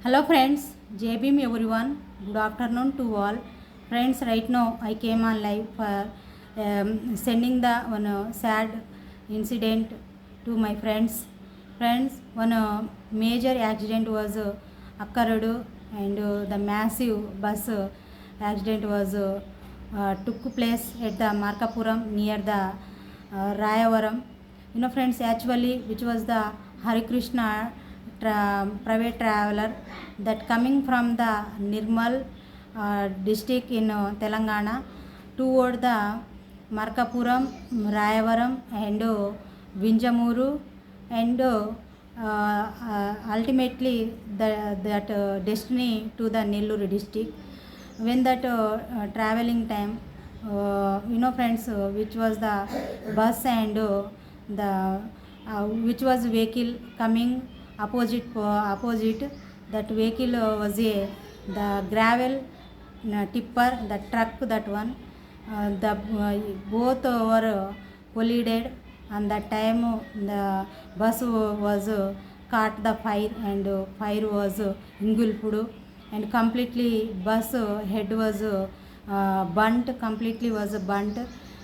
Hello friends, JBM everyone. Good afternoon to all. Friends, right now I came on live for sending the one sad incident to my friends. Friends, one major accident was occurred and the massive bus accident was took place at the Markapuram near the Rayavaram. Friends, actually, which was the Hare Krishna private traveler that coming from the Nirmal district in Telangana toward the Markapuram, Rayavaram and Vinjamuru and ultimately that destiny to the Nellore district. When that traveling time, friends, which was the bus and the which was vehicle coming opposite that vehicle was the gravel tipper, the truck, that one the both were collided, and that time the bus was caught the fire and fire was engulfed and completely bus head was completely was burnt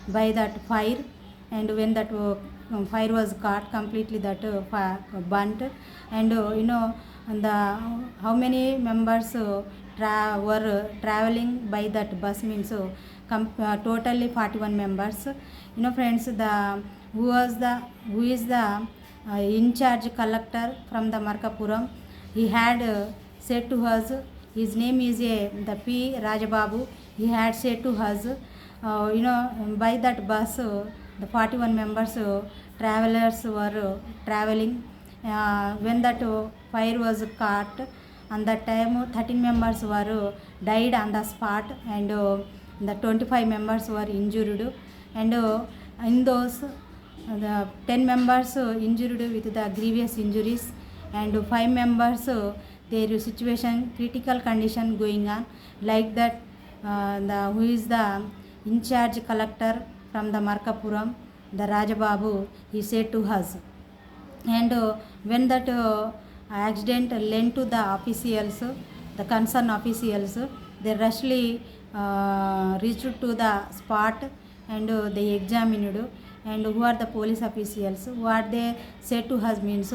by that fire. And when that fire was caught completely, that burnt. And the how many members were traveling by that bus means totally 41 members. Friends, the who is the in charge collector from the Markapuram, he had said to us, his name is the P Rajababu. He had said to us, by that bus the 41 members travelers were traveling. When that fire was caught, and that time 13 members were died on the spot, and the 25 members were injured. And in those the 10 members injured with the grievous injuries, and 5 members their situation critical condition going on. Like that, who is the in charge collector from the Markapuram, the Rajababu, he said to us. And when that accident lent to the officials, the concerned officials, they rushly reached to the spot, and they examined. And who are the police officials? What they said to us means,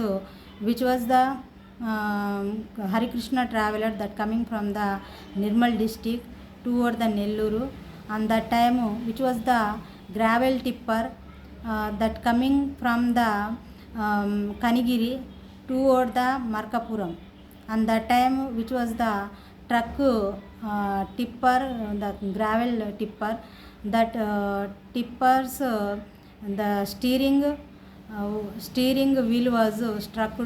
which was the Hare Krishna traveler that coming from the Nirmal district toward the Nellore. And that time, which was the gravel tipper that coming from the Kanigiri toward the Markapuram. And that time, which was the truck tipper, the gravel tipper, that tippers the steering wheel was struck.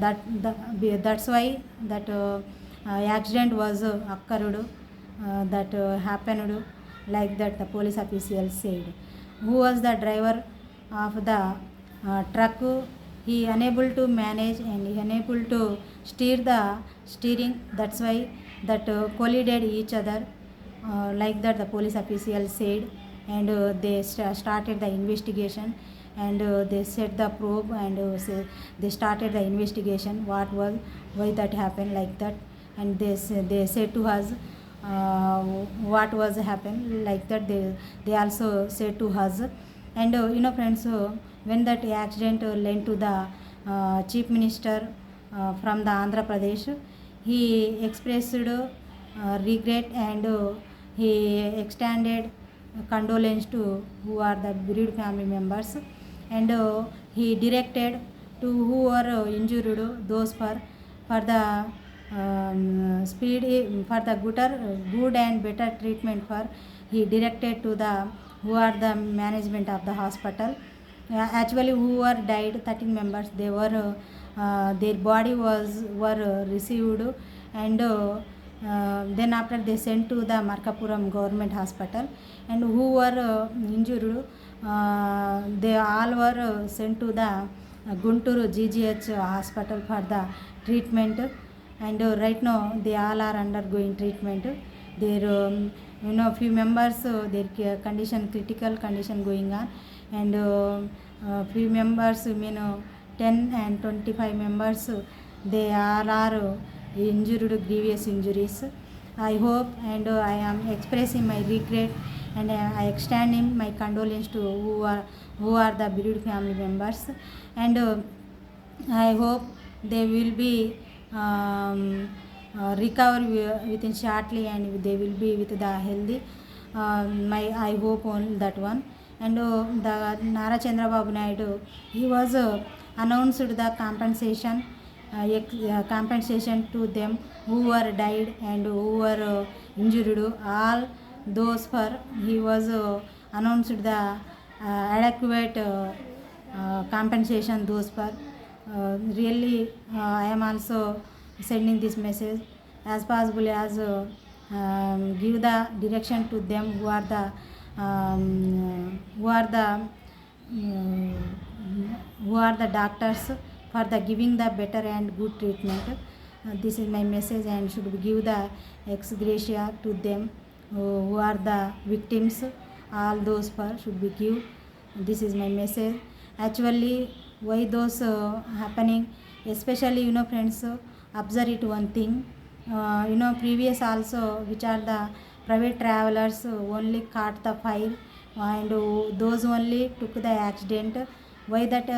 That's why that accident was occurred. That happened. Like that, the police official said. Who was the driver of the truck? He unable to manage and he unable to steer the steering. That's why that collided each other. Like that, the police official said. And they started the investigation, and they set the probe, and they started the investigation what was, why that happened like that. And they said to us what was happened like that. They also said to us. And friends, when that accident led to the chief minister from the Andhra Pradesh, he expressed regret, and he extended condolence to who are the bereaved family members. And he directed to who are injured, those for the speed, for the good and better treatment for, he directed to the who are the management of the hospital. Actually, who were died 13 members, they were their body were received, and then after they sent to the Markapuram government hospital. And who were injured, they all were sent to the Guntur GGH hospital for the treatment. And right now they all are undergoing treatment. Their few members their condition critical condition going on, and few members 10 and 25 members they all are injured, grievous injuries. I hope and I am expressing my regret, and I extending my condolence to who are the bereaved family members, and I hope they will be um, recover within shortly, and they will be with the healthy. My I hope on that one. And the Nara Chandrababu Naidu, he was announced the compensation to them who were died and who were injured. All those for he was announced the adequate compensation those for. Really, I am also sending this message as possible as give the direction to them who are the doctors for the giving the better and good treatment. This is my message, and should we give the ex-gratia to them who are the victims. All those for should be give. This is my message. Actually, why those happening, especially friends, observe it one thing. Previous also, which are the private travelers, only caught the fire, and those only took the accident. Why that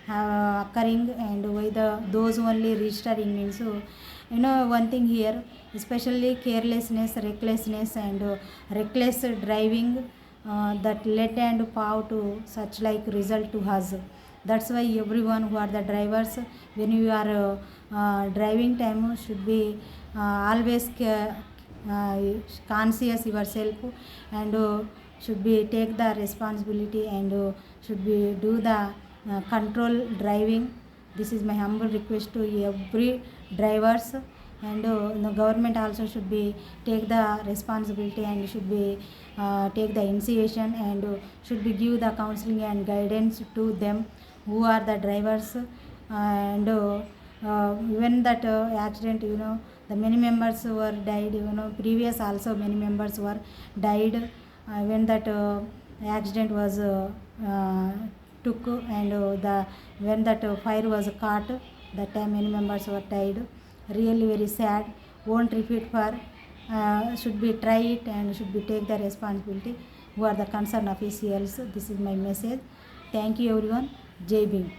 occurring, and why those only registering means, one thing here, especially carelessness, recklessness, and reckless driving, that led and paw to such like result to us. That's why everyone who are the drivers, when you are driving time, should be always conscious yourself, and should be take the responsibility, and should be do the control driving. This is my humble request to every drivers, and the government also should be take the responsibility, and should be take the initiation, and should be give the counseling and guidance to them who are the drivers. And when that accident, the many members were died, previous also many members were died when that accident was took, and the when that fire was caught, that time many members were died. Really very sad. Won't repeat for. Should be try it, and should be take the responsibility who are the concerned officials. This is my message. Thank you everyone. Jai Bhim.